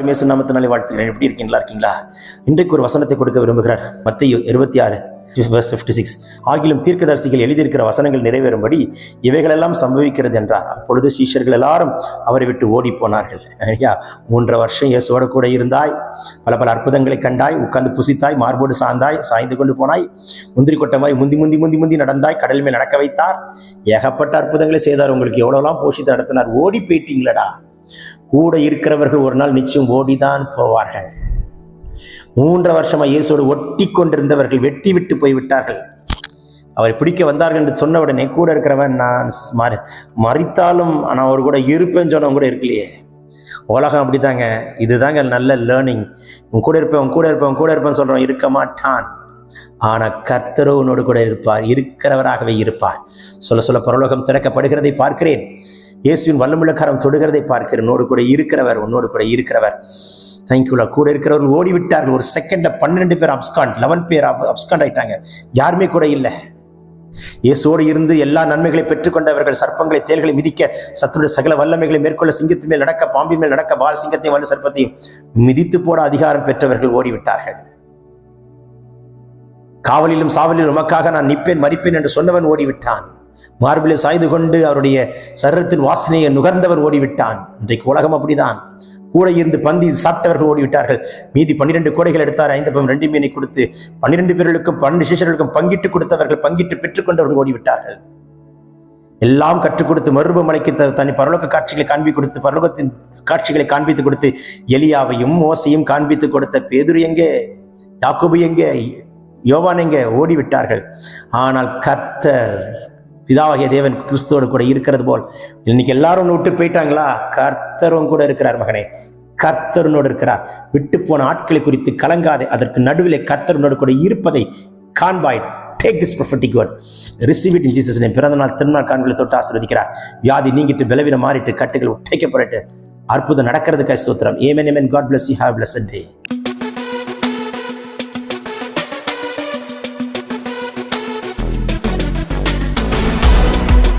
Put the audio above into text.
எல்லாருக்கும் இயேசு நாமத்தினாலே வாழ்த்துக்கிறேன். எப்படி இருக்கீங்களா? இன்றைக்கு ஒரு வசனத்தை கொடுக்க விரும்புகிறார். மத்தேயு 26:56. ஆகிலும் தீர்க்கதரிசிகள் எழுதியிருக்கிற வசனங்கள் நிறைவேறும்படி இவைகளெல்லாம் சம்பவிக்கிறது என்றார். அப்பொழுது சீஷர்கள் எல்லாரும் அவரை விட்டு ஓடி போனார்கள். 3 வருஷம் இயேசுவோட கூட இருந்தாய், பல பல அற்புதங்களை கண்டாய், உட்கார்ந்து புசித்தாய், மார்போடு சாய்ந்து கொண்டு போனாய், முந்திரி கொட்டமாய் முந்தி நடந்தாய், கடல் மேல் நடக்க வைத்தார், ஏகப்பட்ட அற்புதங்களை செய்தார், உங்களுக்கு எவ்வளவுலாம் போஷித்து நடத்தினார். ஓடி போயிட்டீங்களடா. கூட இருக்கிறவர்கள் ஒரு நாள் நிச்சயம் ஓடிதான் போவார்கள். 3 வருஷமா இயேசுவோடு ஒட்டி கொண்டிருந்தவர்கள் வெட்டி விட்டு போய்விட்டார்கள். அவரை பிடிக்க வந்தார்கள் என்று சொன்ன உடனே கூட இருக்கிறவன் நான் மறித்தாலும் நான் அவர் கூட இருப்பேன்னு சொன்னவங்க கூட இருக்கலையே. உலகம் அப்படித்தாங்க. இதுதாங்க நல்ல லேர்னிங். உன் கூட இருப்பேன் சொல்றோம், இருக்க மாட்டான். ஆனா கர்த்தரோனோடு கூட இருப்பார், இருக்கிறவராகவே இருப்பார். சொல்ல பரலோகம் திறக்கப்படுகிறதை பார்க்கிறேன். இயேசுவின் வல்லமுள்ள கரம் தொடுகிறதை பார்க்கிறேன். உன்னோடு கூட இருக்கிறவர். தேங்க்யூலா. கூட இருக்கிறவர்கள் ஓடிவிட்டார்கள். ஒரு செகண்ட்ல 12 பேர் 11 பேர் அப்ஸ்காண்ட் ஆயிட்டாங்க. யாருமே கூட இல்லை. இயேசுவோடு இருந்து எல்லா நன்மைகளை பெற்றுக்கொண்டவர்கள் சர்ப்பங்களை தேள்களை மிதிக்க, சத்துடைய சகல வல்லமைகளை மேற்கொள்ள, சிங்கத்து மேல் நடக்க, பாம்பி மேல் நடக்க, பால சிங்கத்தையும் வல்ல சர்ப்பத்தையும் மிதித்து போட அதிகாரம் பெற்றவர்கள் ஓடிவிட்டார்கள். காவலிலும் சாவலிலும் உமக்காக நான் நிற்பேன் மறிப்பேன் என்று சொன்னவன் ஓடிவிட்டான். மார்பிலே சாய்ந்து கொண்டு அவருடைய சரீரத்தின் வாசனையை நுகர்ந்தவர் ஓடிவிட்டான். இன்றைக்கு உலகம் அப்படிதான். கூட இருந்து பந்தி சாப்பிட்டவர்கள் ஓடிவிட்டார்கள். மீதி 12 கோடைகள் எடுத்தார். 5 அப்பம் 2 மீனை கொடுத்து 12 பேர்களுக்கும் 12 சிஷ்யர்களுக்கும் பங்கிட்டு கொடுத்தவர்கள், பங்கிட்டு பெற்றுக்கொண்டவர்கள் ஓடிவிட்டார்கள். எல்லாம் கற்றுக் கொடுத்து மறுபமலைக்கு தனி பரலோக காட்சிகளை காண்பித்து கொடுத்து, பரலோகத்தின் காட்சிகளை காண்பித்து கொடுத்து, எலியாவையும் மோசையும் காண்பித்து கொடுத்த பேதுரு எங்கே, யாக்கோபு எங்கே, யோவான் எங்கே? ஓடிவிட்டார்கள். ஆனால் கர்த்தர் பிதாவாகிய தேவன் கிறிஸ்துவோடு கூட இருக்கிறது போல் இன்னைக்கு எல்லாரும் விட்டு போயிட்டாங்களா? கர்த்தரும் கூட இருக்கிறார் மகனே. கர்த்தருனோடு இருக்கிறார். விட்டு போன ஆட்களை குறித்து கலங்காதே. அதற்கு நடுவிலே கர்த்தருனோடு கூட இருப்பதை காண்பாய். Take this prophetic word. Receive it in Jesus' name. பிறந்த நாள் திருநாள் காண்களை தொட்டு ஆசீர்வதிக்கிறார். வியாதி நீங்கிட்டு, பலவீனம் மாறிட்டு, கட்டுகள் உடைக்கப்பட்டு, அற்புதம் நடக்கிறதுக்காக ஸ்தோத்திரம். Amen. God bless you. Have a blessed day.